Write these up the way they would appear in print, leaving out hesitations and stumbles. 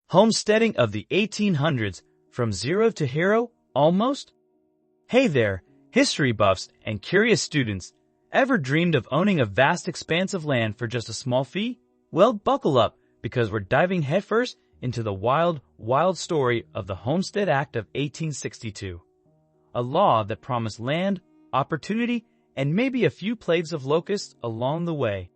Homesteading of the 1800s, from zero to hero, almost? Hey there, history buffs and curious students. Ever dreamed of owning a vast expanse of land for just a small fee? Well, buckle up, because we're diving headfirst into the wild, wild story of the Homestead Act of 1862. A law that promised land, opportunity, and maybe a few plagues of locusts along the way.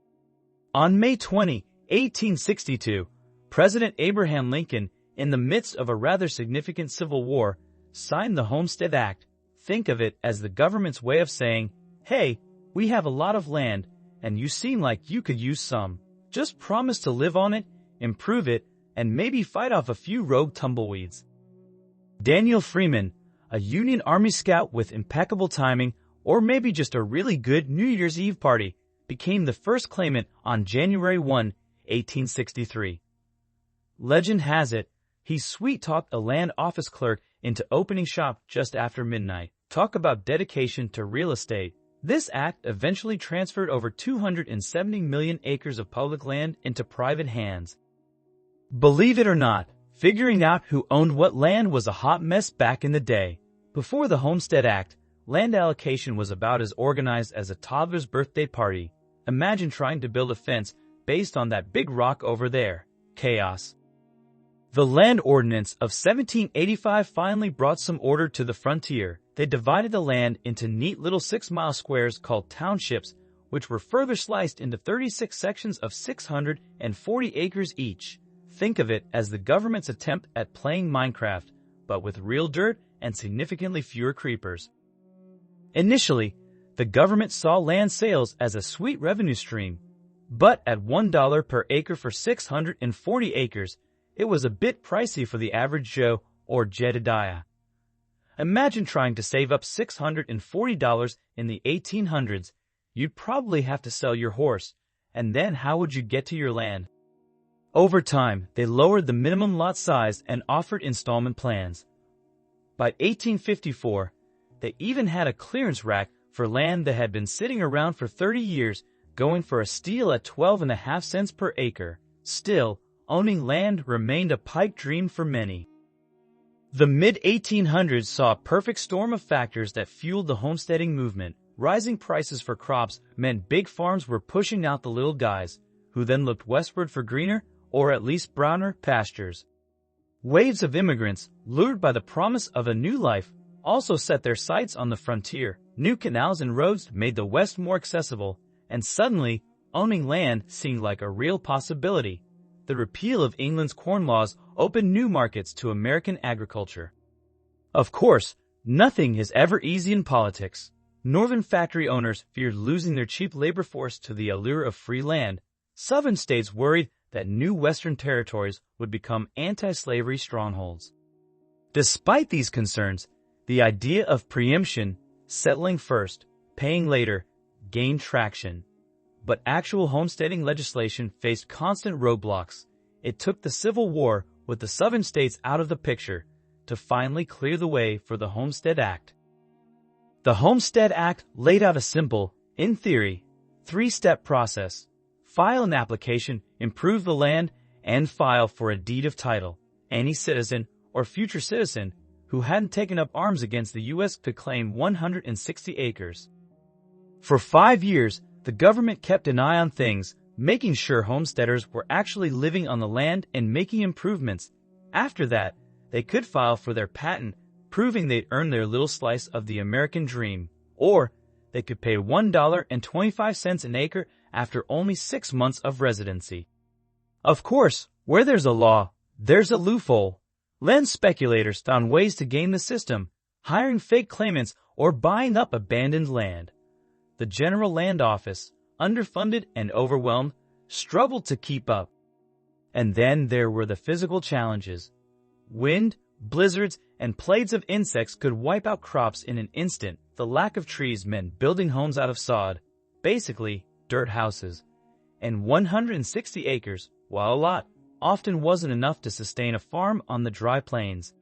On May 20, 1862, President Abraham Lincoln, in the midst of a rather significant civil war, signed the Homestead Act. Think of it as the government's way of saying, hey, we have a lot of land, and you seem like you could use some. Just promise to live on it, improve it, and maybe fight off a few rogue tumbleweeds. Daniel Freeman, a Union Army scout with impeccable timing, or maybe just a really good New Year's Eve party, became the first claimant on January 1, 1863. Legend has it, he sweet-talked a land office clerk into opening shop just after midnight. Talk about dedication to real estate. This act eventually transferred over 270 million acres of public land into private hands. Believe it or not, figuring out who owned what land was a hot mess back in the day. Before the Homestead Act, land allocation was about as organized as a toddler's birthday party. Imagine trying to build a fence based on that big rock over there. Chaos. The Land Ordinance of 1785 finally brought some order to the frontier. They divided the land into neat little 6-mile squares called townships, which were further sliced into 36 sections of 640 acres each. Think of it as the government's attempt at playing Minecraft, but with real dirt and significantly fewer creepers. Initially, the government saw land sales as a sweet revenue stream, but at $1 per acre for 640 acres, it was a bit pricey for the average Joe or Jedediah. Imagine trying to save up $640 in the 1800s. You'd probably have to sell your horse, and then how would you get to your land? Over time, they lowered the minimum lot size and offered installment plans. By 1854, they even had a clearance rack for land that had been sitting around for 30 years, going for a steal at 12.5 cents per acre. Still, owning land remained a pipe dream for many. The mid-1800s saw a perfect storm of factors that fueled the homesteading movement. Rising prices for crops meant big farms were pushing out the little guys, who then looked westward for greener, or at least browner, pastures. Waves of immigrants, lured by the promise of a new life, also set their sights on the frontier. New canals and roads made the West more accessible, and suddenly, owning land seemed like a real possibility. The repeal of England's corn laws opened new markets to American agriculture. Of course, nothing is ever easy in politics. Northern factory owners feared losing their cheap labor force to the allure of free land. Southern states worried that new Western territories would become anti-slavery strongholds. Despite these concerns, the idea of preemption, settling first, paying later, gained traction. But actual homesteading legislation faced constant roadblocks. It took the Civil War, with the Southern states out of the picture, to finally clear the way for the Homestead Act. The Homestead Act laid out a simple, in theory, 3-step process. File an application, improve the land, and file for a deed of title. Any citizen or future citizen who hadn't taken up arms against the U.S. could claim 160 acres. For 5 years, the government kept an eye on things, making sure homesteaders were actually living on the land and making improvements. After that, they could file for their patent, proving they'd earned their little slice of the American dream. Or, they could pay $1.25 an acre after only 6 months of residency. Of course, where there's a law, there's a loophole. Land speculators found ways to game the system, hiring fake claimants or buying up abandoned land. The General Land Office, underfunded and overwhelmed, struggled to keep up. And then there were the physical challenges. Wind, blizzards, and plagues of insects could wipe out crops in an instant. The lack of trees meant building homes out of sod, basically dirt houses. And 160 acres, while a lot, often wasn't enough to sustain a farm on the dry plains.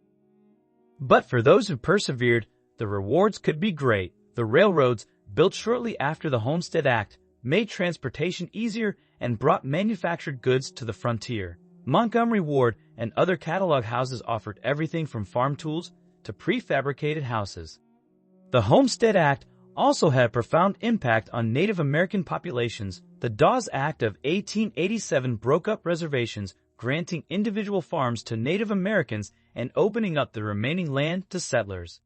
But for those who persevered, the rewards could be great. The railroads, built shortly after the Homestead Act, made transportation easier and brought manufactured goods to the frontier. Montgomery Ward and other catalog houses offered everything from farm tools to prefabricated houses. The Homestead Act also had a profound impact on Native American populations. The Dawes Act of 1887 broke up reservations, granting individual farms to Native Americans and opening up the remaining land to settlers.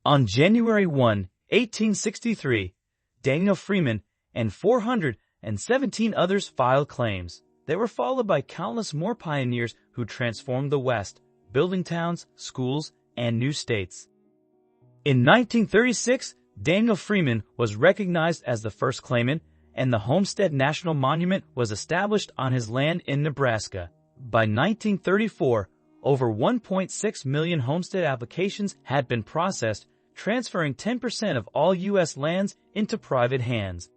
On January 1, 1863, Daniel Freeman and 417 others filed claims. They were followed by countless more pioneers who transformed the West, building towns, schools, and new states. In 1936, Daniel Freeman was recognized as the first claimant, and the Homestead National Monument was established on his land in Nebraska. By 1934, over 1.6 million homestead applications had been processed, transferring 10% of all U.S. lands into private hands.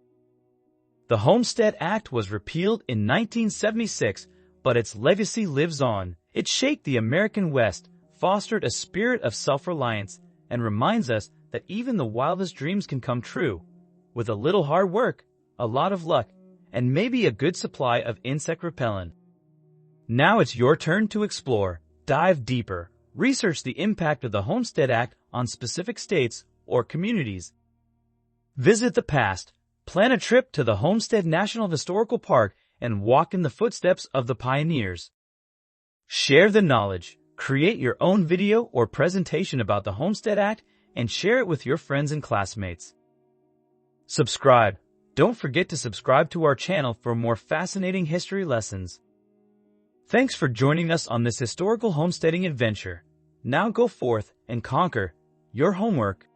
The Homestead Act was repealed in 1976, but its legacy lives on. It shaped the American West, fostered a spirit of self-reliance, and reminds us that even the wildest dreams can come true, with a little hard work, a lot of luck, and maybe a good supply of insect repellent. Now it's your turn to explore, dive deeper, research the impact of the Homestead Act on specific states or communities. Visit the past, plan a trip to the Homestead National Historical Park, and walk in the footsteps of the pioneers. Share the knowledge, create your own video or presentation about the Homestead Act, and share it with your friends and classmates. Subscribe. Don't forget to subscribe to our channel for more fascinating history lessons. Thanks for joining us on this historical homesteading adventure. Now go forth and conquer your homework.